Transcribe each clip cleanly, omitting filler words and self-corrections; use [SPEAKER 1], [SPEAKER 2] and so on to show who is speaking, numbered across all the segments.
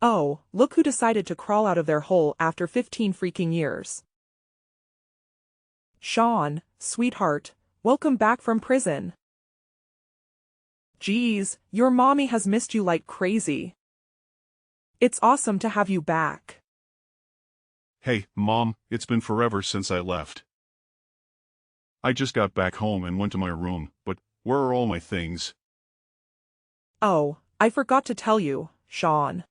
[SPEAKER 1] Oh, look who decided to crawl out of their hole after 15 freaking years. Sean, sweetheart, welcome back from prison. Geez, your mommy has missed you like crazy. It's awesome to have you back.
[SPEAKER 2] Hey, Mom, it's been forever since I left. I just got back home and went to my room, but where are all my things?
[SPEAKER 1] Oh, I forgot to tell you, Sean.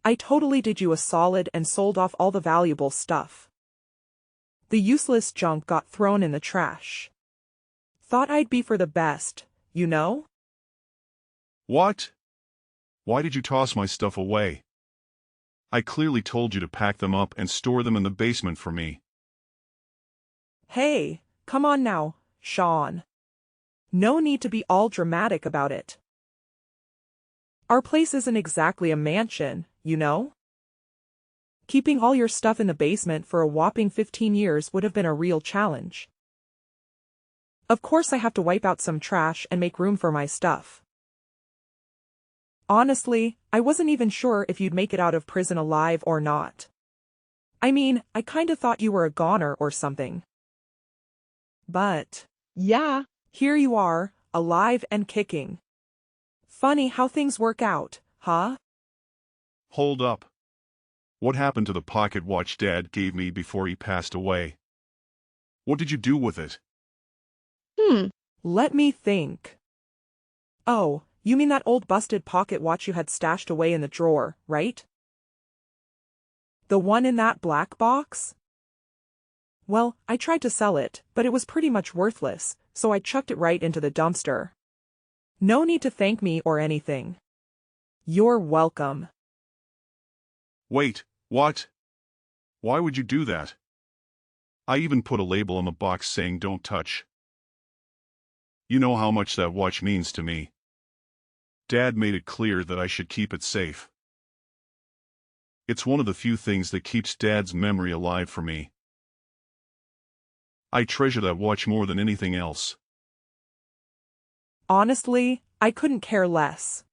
[SPEAKER 1] I totally did you a solid and sold off all the valuable stuff. The useless junk got thrown in the trash. Thought I'd be for the best, you know?
[SPEAKER 2] What? Why did you toss my stuff away? I clearly told you to pack them up and store them in the basement for me.
[SPEAKER 1] Hey, come on now, Sean. No need to be all dramatic about it. Our place isn't exactly a mansion, you know? Keeping all your stuff in the basement for a whopping 15 years would have been a real challenge. Of course I have to wipe out some trash and make room for my stuff. Honestly, I wasn't even sure if you'd make it out of prison alive or not. I mean, I kinda thought you were a goner or something. But, yeah, here you are, alive and kicking. Funny how things work out, huh?
[SPEAKER 2] Hold up. What happened to the pocket watch Dad gave me before he passed away? What did you do with it?
[SPEAKER 1] Let me think. Oh, you mean that old busted pocket watch you had stashed away in the drawer, right? The one in that black box? Well, I tried to sell it, but it was pretty much worthless, so I chucked it right into the dumpster. No need to thank me or anything. You're welcome.
[SPEAKER 2] Wait, what? Why would you do that? I even put a label on the box saying don't touch. You know how much that watch means to me. Dad made it clear that I should keep it safe. It's one of the few things that keeps Dad's memory alive for me. I treasure that watch more than anything else.
[SPEAKER 1] Honestly, I couldn't care less.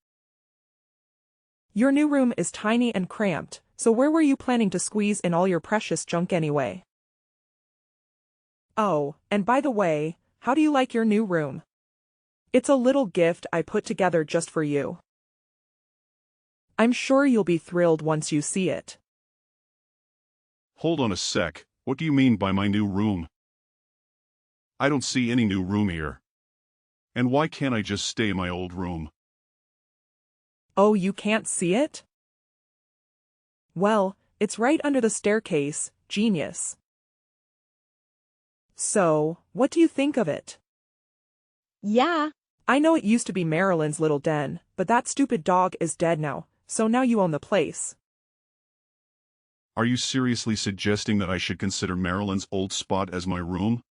[SPEAKER 1] Your new room is tiny and cramped, so where were you planning to squeeze in all your precious junk anyway? Oh, and by the way, how do you like your new room? It's a little gift I put together just for you. I'm sure you'll be thrilled once you see it.
[SPEAKER 2] Hold on a sec, what do you mean by my new room? I don't see any new room here. And why can't I just stay in my old room?
[SPEAKER 1] Oh, you can't see it? Well, it's right under the staircase, genius. So, what do you think of it?
[SPEAKER 3] Yeah,
[SPEAKER 1] I know it used to be Marilyn's little den, but that stupid dog is dead now, so now you own the place.
[SPEAKER 2] Are you seriously suggesting that I should consider Marilyn's old spot as my room?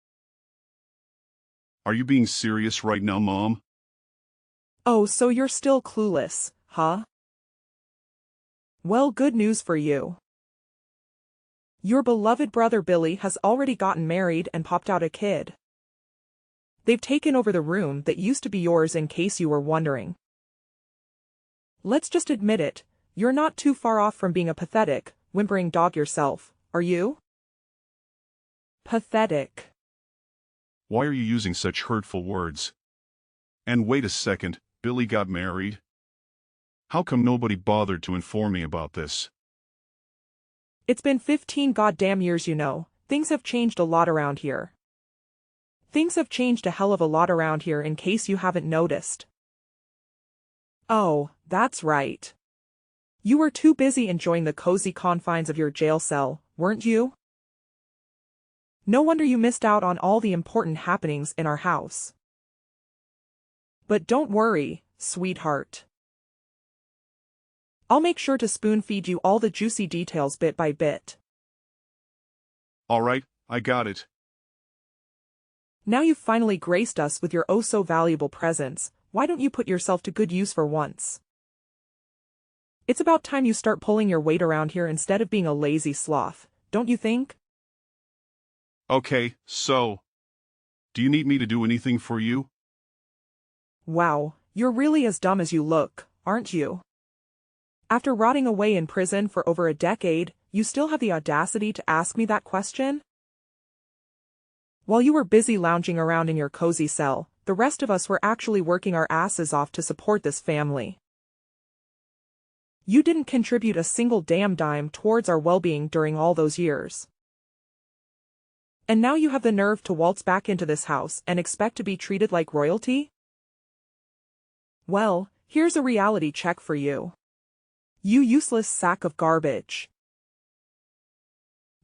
[SPEAKER 2] Are you being serious right now, Mom?
[SPEAKER 1] Oh, so you're still clueless, huh? Well, good news for you. Your beloved brother Billy has already gotten married and popped out a kid. They've taken over the room that used to be yours in case you were wondering. Let's just admit it, you're not too far off from being a pathetic, whimpering dog yourself, are you? Pathetic.
[SPEAKER 2] Why are you using such hurtful words? And wait a second, Billy got married? How come nobody bothered to inform me about this?
[SPEAKER 1] It's been 15 goddamn years, you know. Things have changed a lot around here. Things have changed a hell of a lot around here in case you haven't noticed. Oh, that's right. You were too busy enjoying the cozy confines of your jail cell, weren't you? No wonder you missed out on all the important happenings in our house. But don't worry, sweetheart. I'll make sure to spoon-feed you all the juicy details bit by bit.
[SPEAKER 2] All right, I got it.
[SPEAKER 1] Now you've finally graced us with your oh-so-valuable presence, why don't you put yourself to good use for once? It's about time you start pulling your weight around here instead of being a lazy sloth, don't you think?
[SPEAKER 2] Okay, so, do you need me to do anything for you?
[SPEAKER 1] Wow, you're really as dumb as you look, aren't you? After rotting away in prison for over a decade, you still have the audacity to ask me that question? While you were busy lounging around in your cozy cell, the rest of us were actually working our asses off to support this family. You didn't contribute a single damn dime towards our well-being during all those years. And now you have the nerve to waltz back into this house and expect to be treated like royalty? Well, here's a reality check for you. You useless sack of garbage.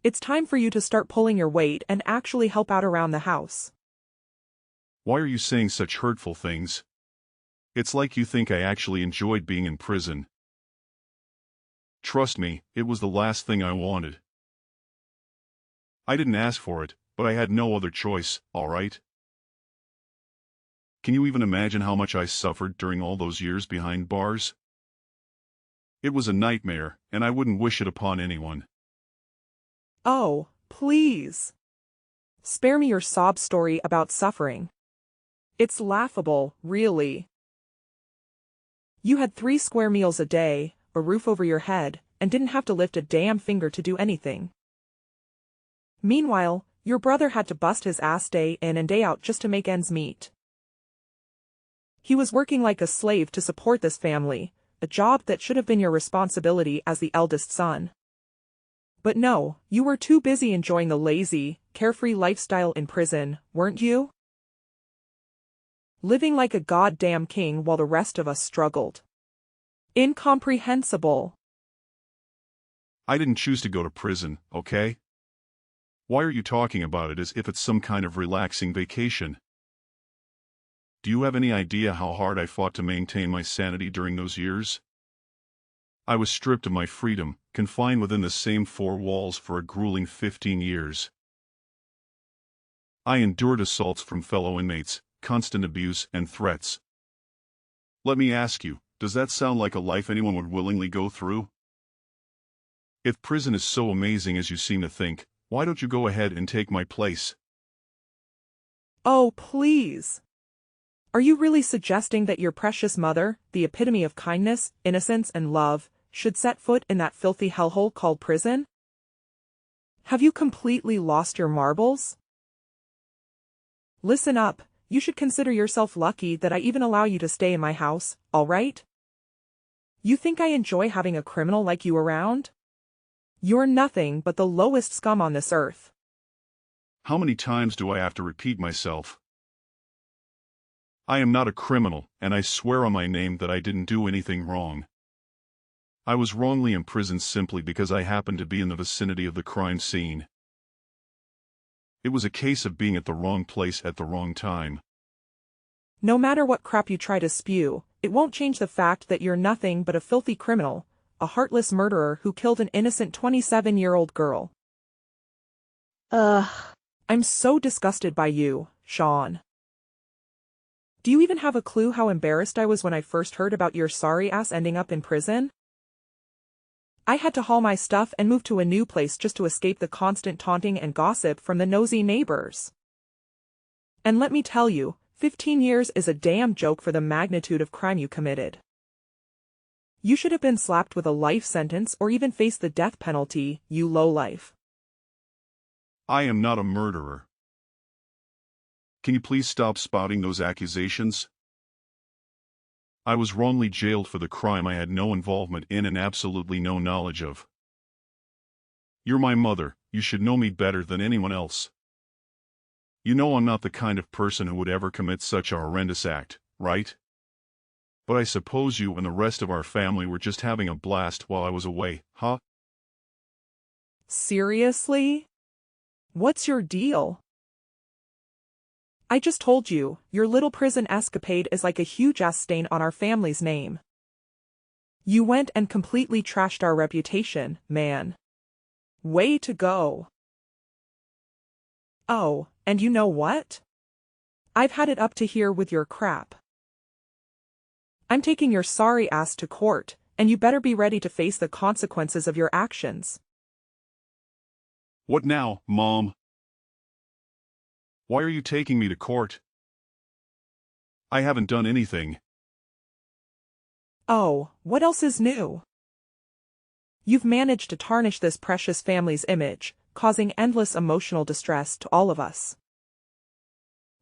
[SPEAKER 1] It's time for you to start pulling your weight and actually help out around the house.
[SPEAKER 2] Why are you saying such hurtful things? It's like you think I actually enjoyed being in prison. Trust me, it was the last thing I wanted. I didn't ask for it, but I had no other choice, all right? Can you even imagine how much I suffered during all those years behind bars? It was a nightmare, and I wouldn't wish it upon anyone.
[SPEAKER 1] Oh, please. Spare me your sob story about suffering. It's laughable, really. You had 3 square meals a day, a roof over your head, and didn't have to lift a damn finger to do anything. Meanwhile, your brother had to bust his ass day in and day out just to make ends meet. He was working like a slave to support this family, a job that should have been your responsibility as the eldest son. But no, you were too busy enjoying the lazy, carefree lifestyle in prison, weren't you? Living like a goddamn king while the rest of us struggled. Incomprehensible.
[SPEAKER 2] I didn't choose to go to prison, okay? Why are you talking about it as if it's some kind of relaxing vacation? Do you have any idea how hard I fought to maintain my sanity during those years? I was stripped of my freedom, confined within the same 4 walls for a grueling 15 years. I endured assaults from fellow inmates, constant abuse and threats. Let me ask you, does that sound like a life anyone would willingly go through? If prison is so amazing as you seem to think, why don't you go ahead and take my place?
[SPEAKER 1] Oh, please. Are you really suggesting that your precious mother, the epitome of kindness, innocence, and love, should set foot in that filthy hellhole called prison? Have you completely lost your marbles? Listen up, you should consider yourself lucky that I even allow you to stay in my house, all right? You think I enjoy having a criminal like you around? You're nothing but the lowest scum on this earth.
[SPEAKER 2] How many times do I have to repeat myself? I am not a criminal, and I swear on my name that I didn't do anything wrong. I was wrongly imprisoned simply because I happened to be in the vicinity of the crime scene. It was a case of being at the wrong place at the wrong time.
[SPEAKER 1] No matter what crap you try to spew, it won't change the fact that you're nothing but a filthy criminal, a heartless murderer who killed an innocent 27-year-old girl.
[SPEAKER 3] Ugh.
[SPEAKER 1] I'm so disgusted by you, Sean. Do you even have a clue how embarrassed I was when I first heard about your sorry ass ending up in prison? I had to haul my stuff and move to a new place just to escape the constant taunting and gossip from the nosy neighbors. And let me tell you, 15 years is a damn joke for the magnitude of crime you committed. You should have been slapped with a life sentence or even faced the death penalty, you lowlife.
[SPEAKER 2] I am not a murderer. Can you please stop spouting those accusations? I was wrongly jailed for the crime I had no involvement in and absolutely no knowledge of. You're my mother, you should know me better than anyone else. You know I'm not the kind of person who would ever commit such a horrendous act, right? But I suppose you and the rest of our family were just having a blast while I was away, huh?
[SPEAKER 1] Seriously? What's your deal? I just told you, your little prison escapade is like a huge ass stain on our family's name. You went and completely trashed our reputation, man. Way to go. Oh, and you know what? I've had it up to here with your crap. I'm taking your sorry ass to court, and you better be ready to face the consequences of your actions.
[SPEAKER 2] What now, Mom? Why are you taking me to court? I haven't done anything.
[SPEAKER 1] Oh, what else is new? You've managed to tarnish this precious family's image, causing endless emotional distress to all of us.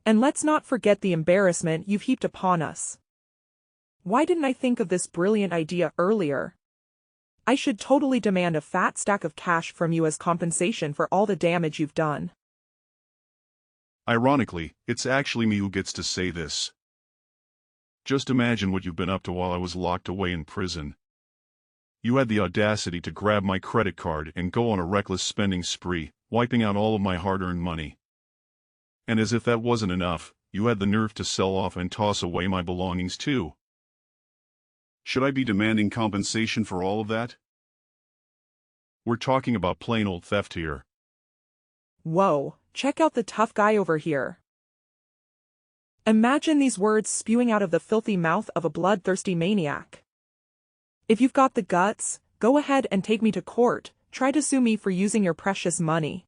[SPEAKER 1] And let's not forget the embarrassment you've heaped upon us. Why didn't I think of this brilliant idea earlier? I should totally demand a fat stack of cash from you as compensation for all the damage you've done.
[SPEAKER 2] Ironically, it's actually me who gets to say this. Just imagine what you've been up to while I was locked away in prison. You had the audacity to grab my credit card and go on a reckless spending spree, wiping out all of my hard-earned money. And as if that wasn't enough, you had the nerve to sell off and toss away my belongings too. Should I be demanding compensation for all of that? We're talking about plain old theft here.
[SPEAKER 1] Whoa, check out the tough guy over here. Imagine these words spewing out of the filthy mouth of a bloodthirsty maniac. If you've got the guts, go ahead and take me to court, try to sue me for using your precious money.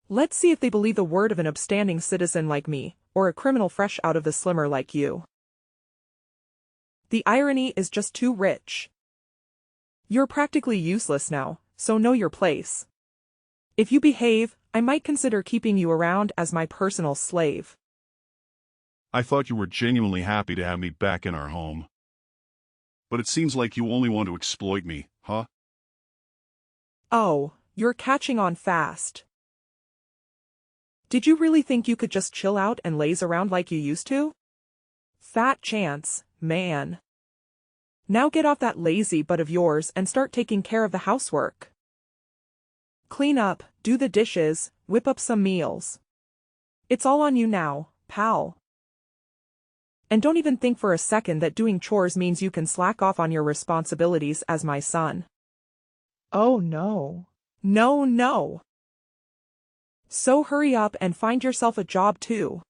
[SPEAKER 1] Let's see if they believe the word of an upstanding citizen like me, or a criminal fresh out of the slimmer like you. The irony is just too rich. You're practically useless now, so know your place. If you behave, I might consider keeping you around as my personal slave.
[SPEAKER 2] I thought you were genuinely happy to have me back in our home. But it seems like you only want to exploit me, huh?
[SPEAKER 1] Oh, you're catching on fast. Did you really think you could just chill out and laze around like you used to? Fat chance, man. Now get off that lazy butt of yours and start taking care of the housework. Clean up, do the dishes, whip up some meals. It's all on you now, pal. And don't even think for a second that doing chores means you can slack off on your responsibilities as my son.
[SPEAKER 3] Oh no.
[SPEAKER 1] No, no. So hurry up and find yourself a job too.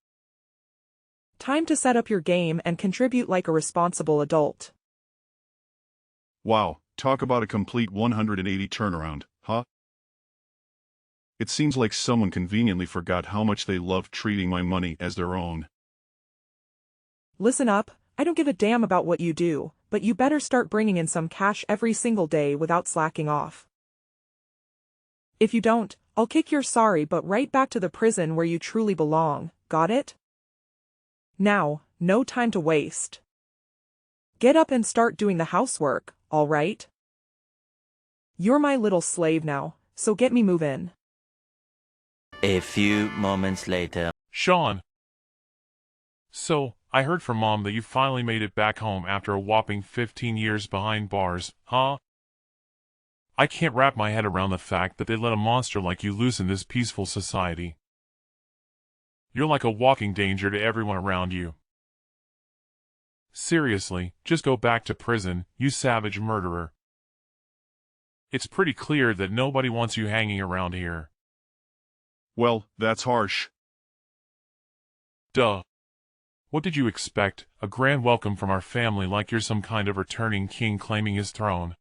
[SPEAKER 1] Time to set up your game and contribute like a responsible adult.
[SPEAKER 2] Wow, talk about a complete 180 turnaround, huh? It seems like someone conveniently forgot how much they love treating my money as their own.
[SPEAKER 1] Listen up, I don't give a damn about what you do, but you better start bringing in some cash every single day without slacking off. If you don't, I'll kick your sorry butt right back to the prison where you truly belong, got it? Now, no time to waste. Get up and start doing the housework, all right? You're my little slave now, so get me moving.
[SPEAKER 4] A few moments later.
[SPEAKER 5] Sean. So, I heard from Mom that you finally made it back home after a whopping 15 years behind bars, huh? I can't wrap my head around the fact that they let a monster like you loose in this peaceful society. You're like a walking danger to everyone around you. Seriously, just go back to prison, you savage murderer. It's pretty clear that nobody wants you hanging around here.
[SPEAKER 2] Well, that's harsh.
[SPEAKER 5] Duh. What did you expect, a grand welcome from our family like you're some kind of returning king claiming his throne?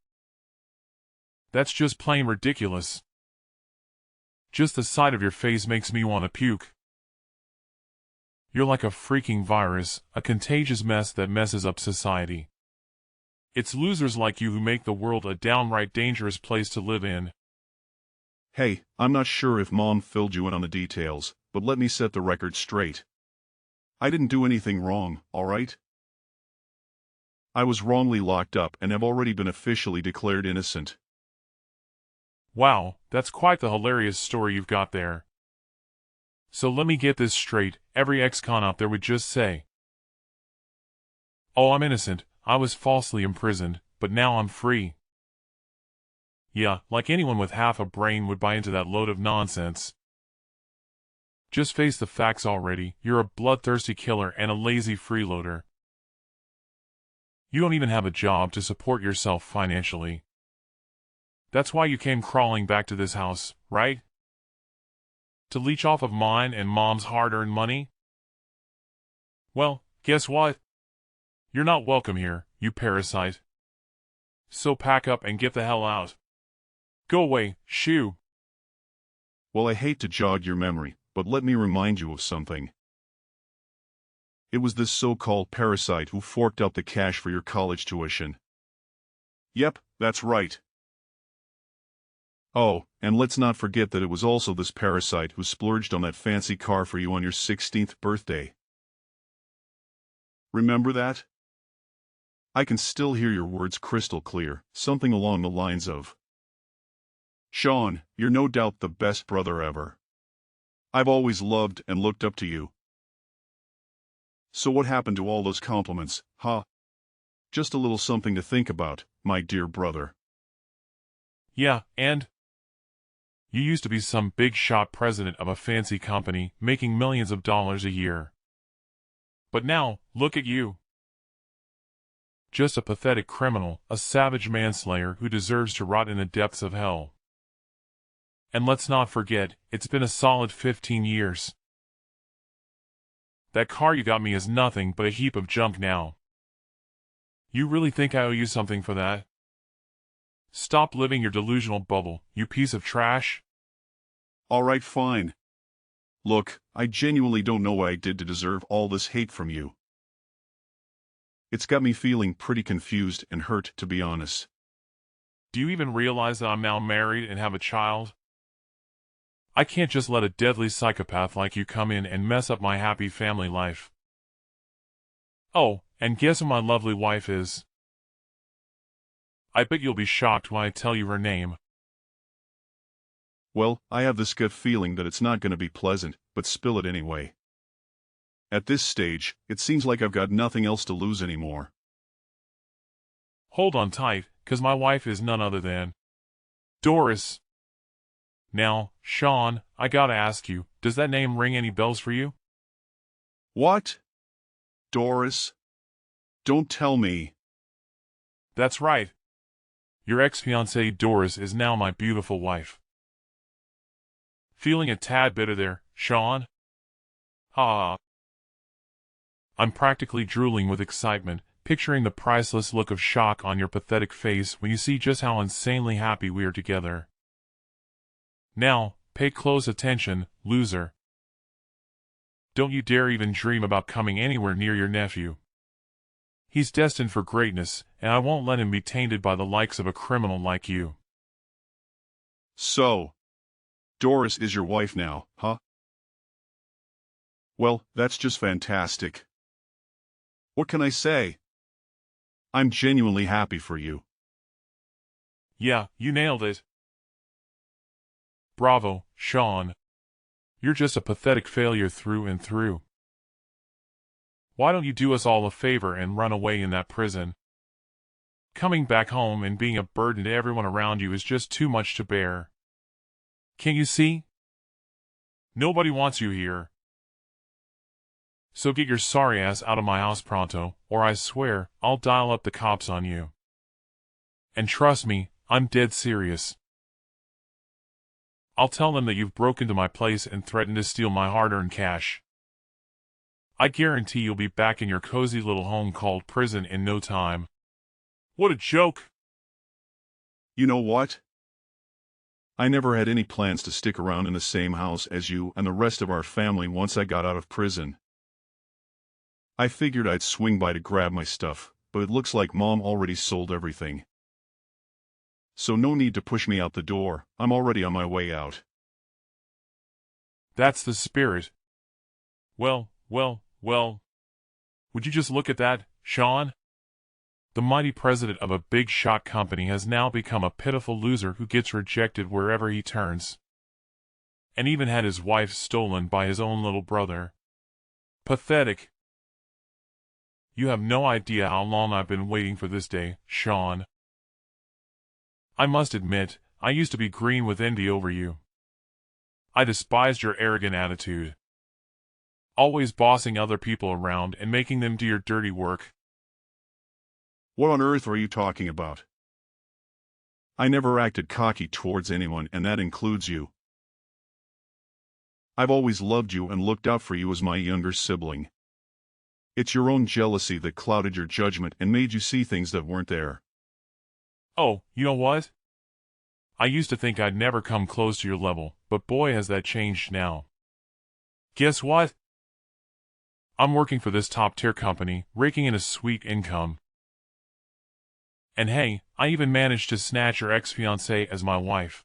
[SPEAKER 5] That's just plain ridiculous. Just the sight of your face makes me want to puke. You're like a freaking virus, a contagious mess that messes up society. It's losers like you who make the world a downright dangerous place to live in.
[SPEAKER 2] Hey, I'm not sure if Mom filled you in on the details, but let me set the record straight. I didn't do anything wrong, all right? I was wrongly locked up and have already been officially declared innocent.
[SPEAKER 5] Wow, that's quite the hilarious story you've got there. So let me get this straight, every ex-con out there would just say, "Oh, I'm innocent, I was falsely imprisoned, but now I'm free." Yeah, like anyone with half a brain would buy into that load of nonsense. Just face the facts already, you're a bloodthirsty killer and a lazy freeloader. You don't even have a job to support yourself financially. That's why you came crawling back to this house, right? To leech off of mine and Mom's hard-earned money? Well, guess what? You're not welcome here, you parasite. So pack up and get the hell out. Go away, shoo.
[SPEAKER 2] Well, I hate to jog your memory, but let me remind you of something. It was this so-called parasite who forked out the cash for your college tuition. Yep, that's right. Oh, and let's not forget that it was also this parasite who splurged on that fancy car for you on your 16th birthday. Remember that? I can still hear your words crystal clear, something along the lines of, "Sean, you're no doubt the best brother ever. I've always loved and looked up to you." So what happened to all those compliments, huh? Just a little something to think about, my dear brother.
[SPEAKER 5] Yeah, and you used to be some big shot president of a fancy company, making millions of dollars a year. But now, look at you. Just a pathetic criminal, a savage manslayer who deserves to rot in the depths of hell. And let's not forget, it's been a solid 15 years. That car you got me is nothing but a heap of junk now. You really think I owe you something for that? Stop living your delusional bubble, you piece of trash.
[SPEAKER 2] All right, fine. Look, I genuinely don't know what I did to deserve all this hate from you. It's got me feeling pretty confused and hurt, to be honest.
[SPEAKER 5] Do you even realize that I'm now married and have a child? I can't just let a deadly psychopath like you come in and mess up my happy family life. Oh, and guess who my lovely wife is? I bet you'll be shocked when I tell you her name.
[SPEAKER 2] Well, I have this gut feeling that it's not going to be pleasant, but spill it anyway. At this stage, it seems like I've got nothing else to lose anymore.
[SPEAKER 5] Hold on tight, 'cause my wife is none other than Doris. Now, Sean, I gotta ask you, does that name ring any bells for you?
[SPEAKER 2] What? Doris? Don't tell me.
[SPEAKER 5] That's right. Your ex-fiancée Doris is now my beautiful wife. Feeling a tad bitter there, Sean? Ah. I'm practically drooling with excitement, picturing the priceless look of shock on your pathetic face when you see just how insanely happy we are together. Now, pay close attention, loser. Don't you dare even dream about coming anywhere near your nephew. He's destined for greatness, and I won't let him be tainted by the likes of a criminal like you.
[SPEAKER 2] So, Doris is your wife now, huh? Well, that's just fantastic. What can I say? I'm genuinely happy for you.
[SPEAKER 5] Yeah, you nailed it. Bravo, Sean. You're just a pathetic failure through and through. Why don't you do us all a favor and run away in that prison? Coming back home and being a burden to everyone around you is just too much to bear. Can't you see? Nobody wants you here. So get your sorry ass out of my house pronto, or I swear, I'll dial up the cops on you. And trust me, I'm dead serious. I'll tell them that you've broken into my place and threatened to steal my hard-earned cash. I guarantee you'll be back in your cozy little home called prison in no time. What a joke!
[SPEAKER 2] You know what? I never had any plans to stick around in the same house as you and the rest of our family once I got out of prison. I figured I'd swing by to grab my stuff, but it looks like Mom already sold everything. So no need to push me out the door, I'm already on my way out.
[SPEAKER 5] That's the spirit. Well. Would you just look at that, Sean? The mighty president of a big shot company has now become a pitiful loser who gets rejected wherever he turns. And even had his wife stolen by his own little brother. Pathetic. You have no idea how long I've been waiting for this day, Sean. I must admit, I used to be green with envy over you. I despised your arrogant attitude. Always bossing other people around and making them do your dirty work.
[SPEAKER 2] What on earth are you talking about? I never acted cocky towards anyone, and that includes you. I've always loved you and looked out for you as my younger sibling. It's your own jealousy that clouded your judgment and made you see things that weren't there.
[SPEAKER 5] Oh, you know what? I used to think I'd never come close to your level, but boy has that changed now. Guess what? I'm working for this top-tier company, raking in a sweet income. And hey, I even managed to snatch your ex-fiancée as my wife.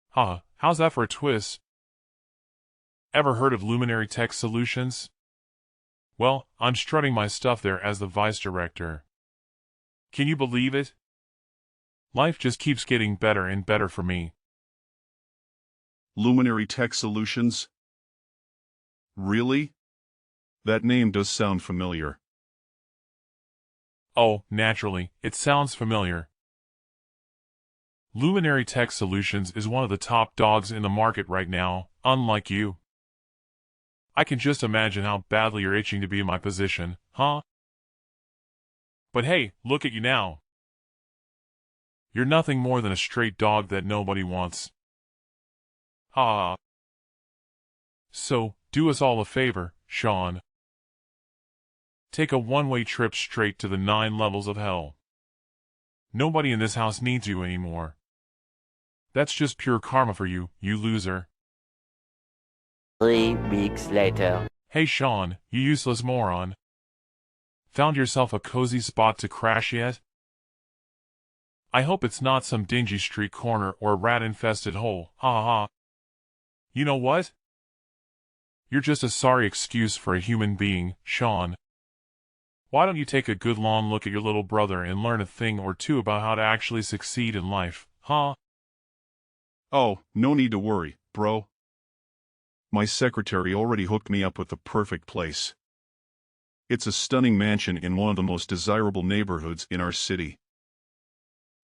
[SPEAKER 5] Huh, how's that for a twist? Ever heard of Luminary Tech Solutions? Well, I'm strutting my stuff there as the vice director. Can you believe it? Life just keeps getting better and better for me.
[SPEAKER 2] Luminary Tech Solutions? Really? That name does sound familiar.
[SPEAKER 5] Oh, naturally, it sounds familiar. Luminary Tech Solutions is one of the top dogs in the market right now, unlike you. I can just imagine how badly you're itching to be in my position, huh? But hey, look at you now. You're nothing more than a straight dog that nobody wants. Ha! So, do us all a favor, Sean. Take a one-way trip straight to the 9 levels of hell. Nobody in this house needs you anymore. That's just pure karma for you, you loser.
[SPEAKER 4] 3 weeks later.
[SPEAKER 5] Hey Sean, you useless moron. Found yourself a cozy spot to crash yet? I hope it's not some dingy street corner or a rat-infested hole, ha ha. You know what? You're just a sorry excuse for a human being, Sean. Why don't you take a good long look at your little brother and learn a thing or two about how to actually succeed in life, huh?
[SPEAKER 2] Oh, no need to worry, bro. My secretary already hooked me up with the perfect place. It's a stunning mansion in one of the most desirable neighborhoods in our city.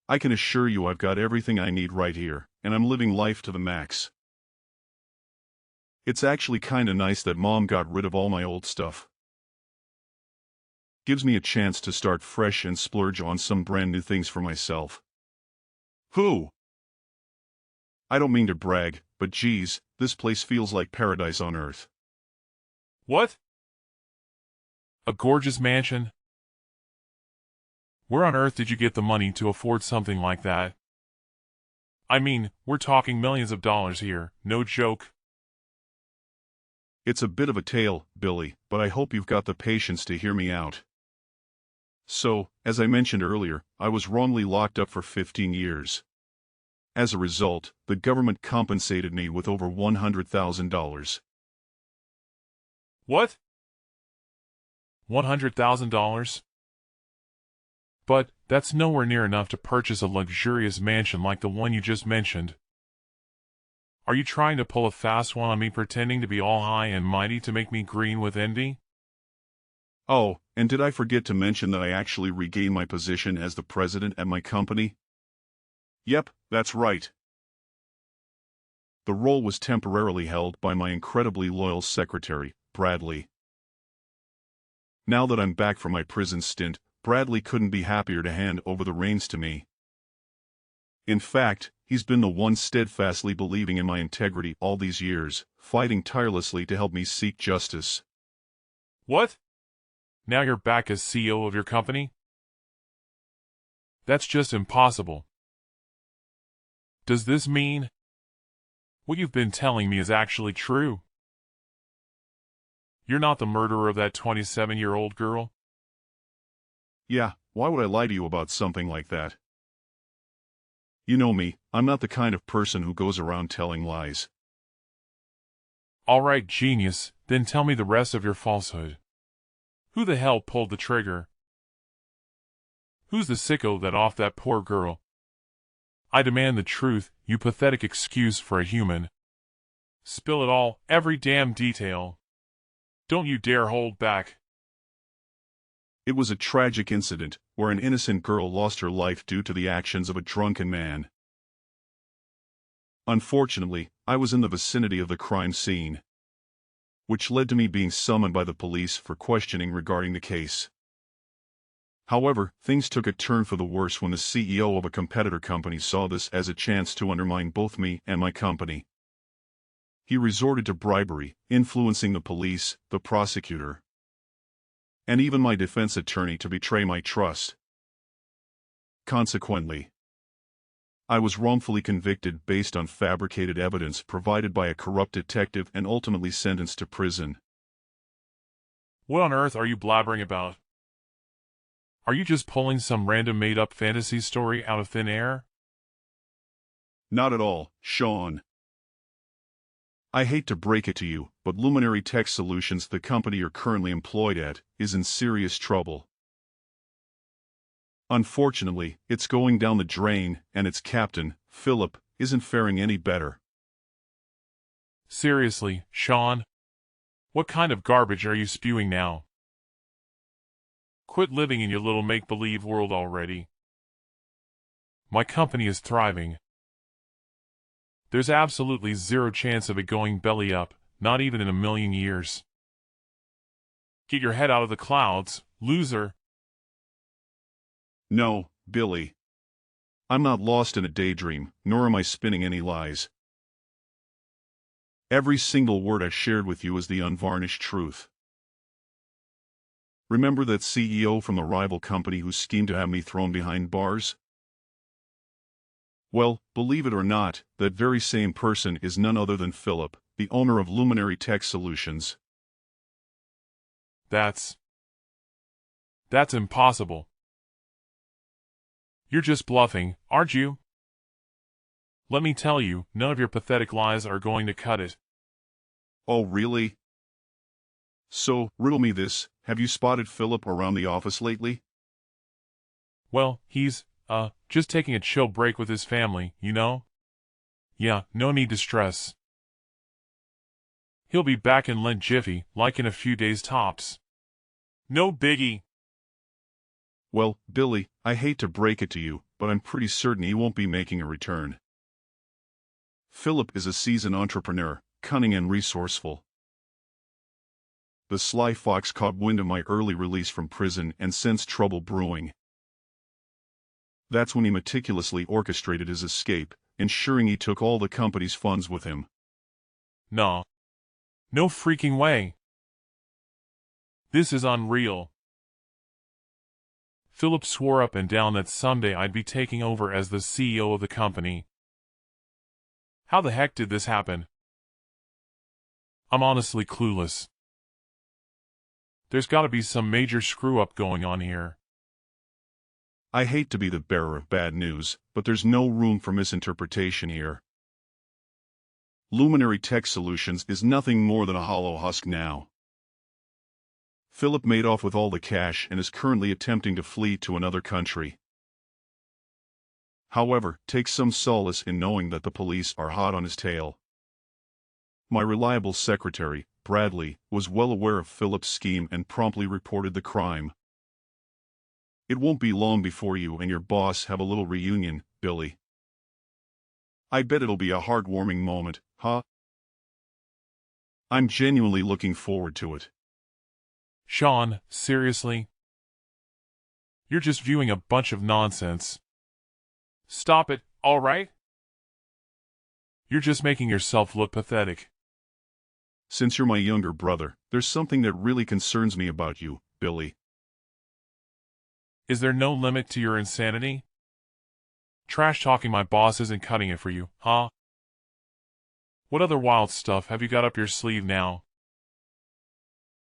[SPEAKER 2] I can assure you I've got everything I need right here, and I'm living life to the max. It's actually kinda nice that Mom got rid of all my old stuff. Gives me a chance to start fresh and splurge on some brand new things for myself. Who? I don't mean to brag, but geez, this place feels like paradise on earth.
[SPEAKER 5] What? A gorgeous mansion? Where on earth did you get the money to afford something like that? I mean, we're talking millions of dollars here, no joke.
[SPEAKER 2] It's a bit of a tale, Billy, but I hope you've got the patience to hear me out. So, as I mentioned earlier, I was wrongly locked up for 15 years. As a result, the government compensated me with over $100,000.
[SPEAKER 5] What? $100,000? But that's nowhere near enough to purchase a luxurious mansion like the one you just mentioned. Are you trying to pull a fast one on me, pretending to be all high and mighty to make me green with envy?
[SPEAKER 2] Oh, and did I forget to mention that I actually regained my position as the president at my company? Yep, that's right. The role was temporarily held by my incredibly loyal secretary, Bradley. Now that I'm back from my prison stint, Bradley couldn't be happier to hand over the reins to me. In fact, he's been the one steadfastly believing in my integrity all these years, fighting tirelessly to help me seek justice.
[SPEAKER 5] What? Now you're back as CEO of your company? That's just impossible. Does this mean what you've been telling me is actually true? You're not the murderer of that 27-year-old girl?
[SPEAKER 2] Yeah, why would I lie to you about something like that? You know me, I'm not the kind of person who goes around telling lies.
[SPEAKER 5] All right, genius, then tell me the rest of your falsehood. Who the hell pulled the trigger? Who's the sicko that offed that poor girl? I demand the truth, you pathetic excuse for a human. Spill it all, every damn detail. Don't you dare hold back.
[SPEAKER 2] It was a tragic incident, where an innocent girl lost her life due to the actions of a drunken man. Unfortunately, I was in the vicinity of the crime scene, which led to me being summoned by the police for questioning regarding the case. However, things took a turn for the worse when the CEO of a competitor company saw this as a chance to undermine both me and my company. He resorted to bribery, influencing the police, the prosecutor, and even my defense attorney to betray my trust. Consequently, I was wrongfully convicted based on fabricated evidence provided by a corrupt detective and ultimately sentenced to prison.
[SPEAKER 5] What on earth are you blabbering about? Are you just pulling some random made-up fantasy story out of thin air?
[SPEAKER 2] Not at all, Sean. I hate to break it to you, but Luminary Tech Solutions, the company you're currently employed at, is in serious trouble. Unfortunately, it's going down the drain, and its captain, Philip, isn't faring any better.
[SPEAKER 5] Seriously, Sean? What kind of garbage are you spewing now? Quit living in your little make-believe world already. My company is thriving. There's absolutely zero chance of it going belly up, not even in a million years. Get your head out of the clouds, loser.
[SPEAKER 2] No, Billy. I'm not lost in a daydream, nor am I spinning any lies. Every single word I shared with you is the unvarnished truth. Remember that CEO from the rival company who schemed to have me thrown behind bars? Well, believe it or not, that very same person is none other than Philip, the owner of Luminary Tech Solutions.
[SPEAKER 5] That's impossible. You're just bluffing, aren't you? Let me tell you, none of your pathetic lies are going to cut it.
[SPEAKER 2] Oh, really? So, riddle me this, have you spotted Philip around the office lately?
[SPEAKER 5] Well, he's, just taking a chill break with his family, you know? Yeah, no need to stress. He'll be back in Lent jiffy, like in a few days tops. No biggie.
[SPEAKER 2] Well, Billy, I hate to break it to you, but I'm pretty certain he won't be making a return. Philip is a seasoned entrepreneur, cunning and resourceful. The sly fox caught wind of my early release from prison and sensed trouble brewing. That's when he meticulously orchestrated his escape, ensuring he took all the company's funds with him.
[SPEAKER 5] No. No freaking way. This is unreal. Philip swore up and down that someday I'd be taking over as the CEO of the company. How the heck did this happen? I'm honestly clueless. There's gotta be some major screw-up going on here.
[SPEAKER 2] I hate to be the bearer of bad news, but there's no room for misinterpretation here. Luminary Tech Solutions is nothing more than a hollow husk now. Philip made off with all the cash and is currently attempting to flee to another country. However, take some solace in knowing that the police are hot on his tail. My reliable secretary, Bradley, was well aware of Philip's scheme and promptly reported the crime. It won't be long before you and your boss have a little reunion, Billy. I bet it'll be a heartwarming moment, huh? I'm genuinely looking forward to it.
[SPEAKER 5] Sean, seriously? You're just viewing a bunch of nonsense. Stop it, all right? You're just making yourself look pathetic.
[SPEAKER 2] Since you're my younger brother, there's something that really concerns me about you, Billy.
[SPEAKER 5] Is there no limit to your insanity? Trash-talking my boss isn't cutting it for you, huh? What other wild stuff have you got up your sleeve now?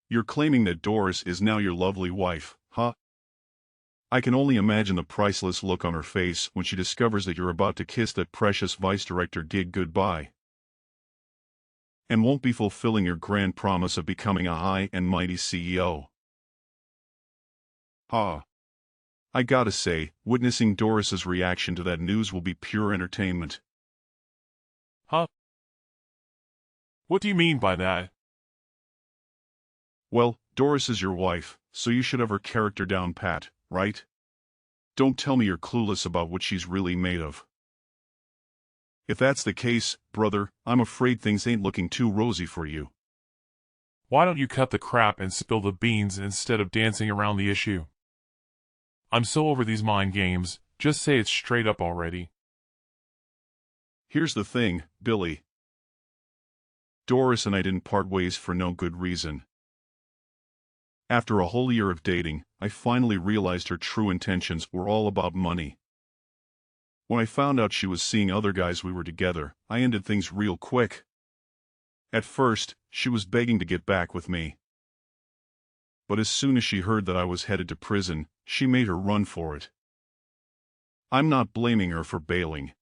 [SPEAKER 2] You're claiming that Doris is now your lovely wife, huh? I can only imagine the priceless look on her face when she discovers that you're about to kiss that precious vice director gig goodbye. And won't be fulfilling your grand promise of becoming a high and mighty CEO. I gotta say, witnessing Doris's reaction to that news will be pure entertainment.
[SPEAKER 5] Huh? What do you mean by that?
[SPEAKER 2] Well, Doris is your wife, so you should have her character down pat, right? Don't tell me you're clueless about what she's really made of. If that's the case, brother, I'm afraid things ain't looking too rosy for you.
[SPEAKER 5] Why don't you cut the crap and spill the beans instead of dancing around the issue? I'm so over these mind games, just say it straight up already.
[SPEAKER 2] Here's the thing, Billy. Doris and I didn't part ways for no good reason. After a whole year of dating, I finally realized her true intentions were all about money. When I found out she was seeing other guys we were together, I ended things real quick. At first, she was begging to get back with me. but as soon as she heard that I was headed to prison, she made her run for it. I'm not blaming her for bailing,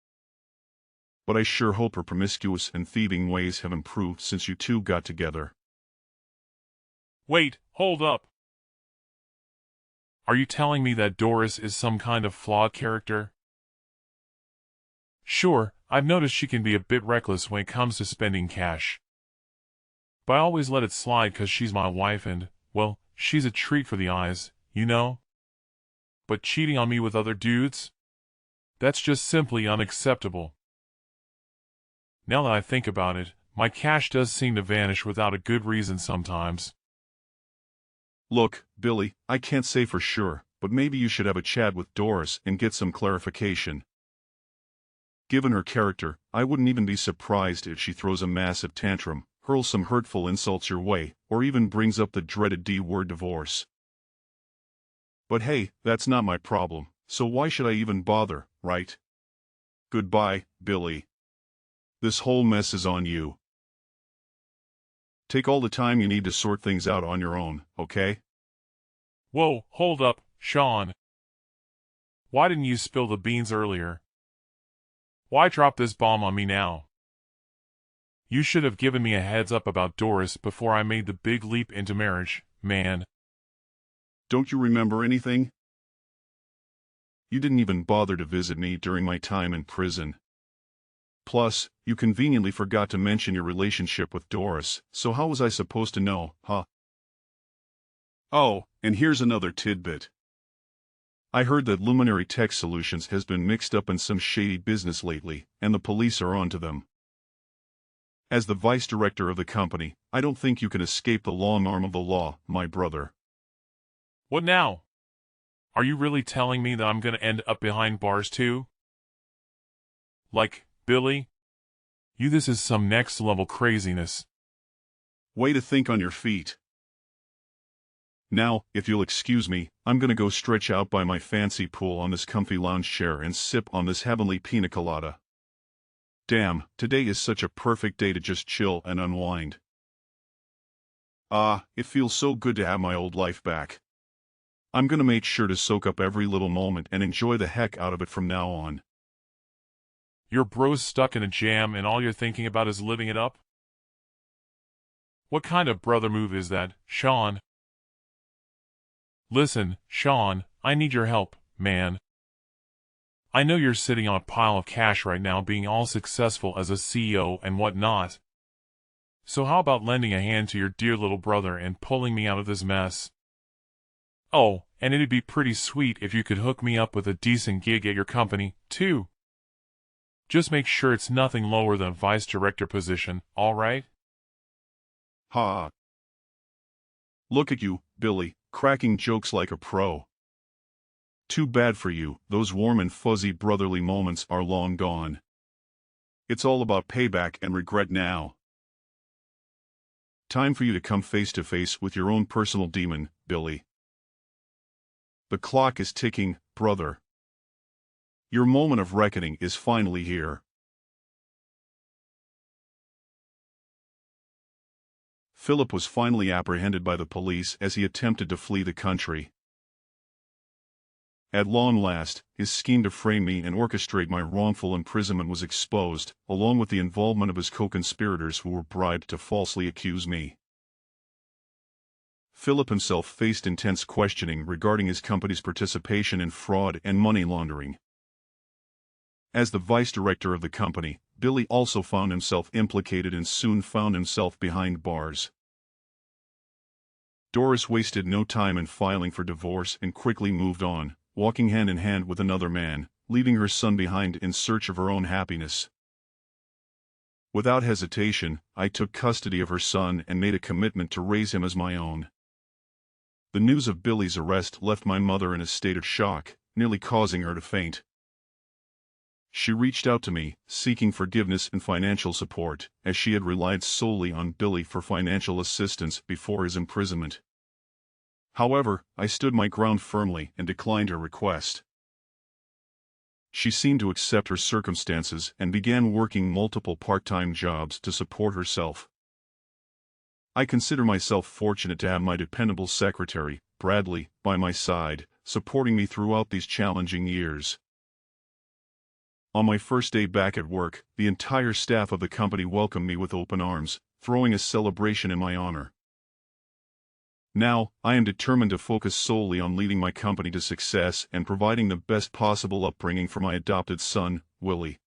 [SPEAKER 2] but I sure hope her promiscuous and thieving ways have improved since you two got together.
[SPEAKER 5] Wait, hold up. Are you telling me that Doris is some kind of flawed character? Sure, I've noticed she can be a bit reckless when it comes to spending cash. But I always let it slide 'cause she's my wife and, well, she's a treat for the eyes, you know? But cheating on me with other dudes? That's just simply unacceptable. Now that I think about it, my cash does seem to vanish without a good reason sometimes.
[SPEAKER 2] Look, Billy, I can't say for sure, but maybe you should have a chat with Doris and get some clarification. Given her character, I wouldn't even be surprised if she throws a massive tantrum, hurls some hurtful insults your way, or even brings up the dreaded D-word divorce. But hey, that's not my problem, so why should I even bother, right? Goodbye, Billy. This whole mess is on you. Take all the time you need to sort things out on your own, okay?
[SPEAKER 5] Whoa, hold up, Sean. Why didn't you spill the beans earlier? Why drop this bomb on me now? You should have given me a heads up about Doris before I made the big leap into marriage, man.
[SPEAKER 2] Don't you remember anything? You didn't even bother to visit me during my time in prison. Plus, you conveniently forgot to mention your relationship with Doris, so how was I supposed to know, huh? Oh, and here's another tidbit. I heard that Luminary Tech Solutions has been mixed up in some shady business lately, and the police are onto them. As the vice director of the company, I don't think you can escape the long arm of the law, my brother.
[SPEAKER 5] What now? Are you really telling me that I'm gonna end up behind bars too? Like, Billy? This is some next-level craziness.
[SPEAKER 2] Way to think on your feet. Now, if you'll excuse me, I'm gonna go stretch out by my fancy pool on this comfy lounge chair and sip on this heavenly pina colada. Damn, today is such a perfect day to just chill and unwind. It feels so good to have my old life back. I'm gonna make sure to soak up every little moment and enjoy the heck out of it from now on.
[SPEAKER 5] Your bro's stuck in a jam and all you're thinking about is living it up? What kind of brother move is that, Sean? Listen, Sean, I need your help, man. I know you're sitting on a pile of cash right now being all successful as a CEO and whatnot. So how about lending a hand to your dear little brother and pulling me out of this mess? Oh, and it'd be pretty sweet if you could hook me up with a decent gig at your company, too. Just make sure it's nothing lower than a vice director position, all right?
[SPEAKER 2] Ha! Look at you, Billy, cracking jokes like a pro. Too bad for you, those warm and fuzzy brotherly moments are long gone. It's all about payback and regret now. Time for you to come face to face with your own personal demon, Billy. The clock is ticking, brother. Your moment of reckoning is finally here. Philip was finally apprehended by the police as he attempted to flee the country. At long last, his scheme to frame me and orchestrate my wrongful imprisonment was exposed, along with the involvement of his co-conspirators who were bribed to falsely accuse me. Philip himself faced intense questioning regarding his company's participation in fraud and money laundering. As the vice director of the company, Billy also found himself implicated and soon found himself behind bars. Doris wasted no time in filing for divorce and quickly moved on, walking hand in hand with another man, leaving her son behind in search of her own happiness. Without hesitation, I took custody of her son and made a commitment to raise him as my own. The news of Billy's arrest left my mother in a state of shock, nearly causing her to faint. She reached out to me, seeking forgiveness and financial support, as she had relied solely on Billy for financial assistance before his imprisonment. However, I stood my ground firmly and declined her request. She seemed to accept her circumstances and began working multiple part-time jobs to support herself. I consider myself fortunate to have my dependable secretary, Bradley, by my side, supporting me throughout these challenging years. On my first day back at work, the entire staff of the company welcomed me with open arms, throwing a celebration in my honor. Now, I am determined to focus solely on leading my company to success and providing the best possible upbringing for my adopted son, Willie.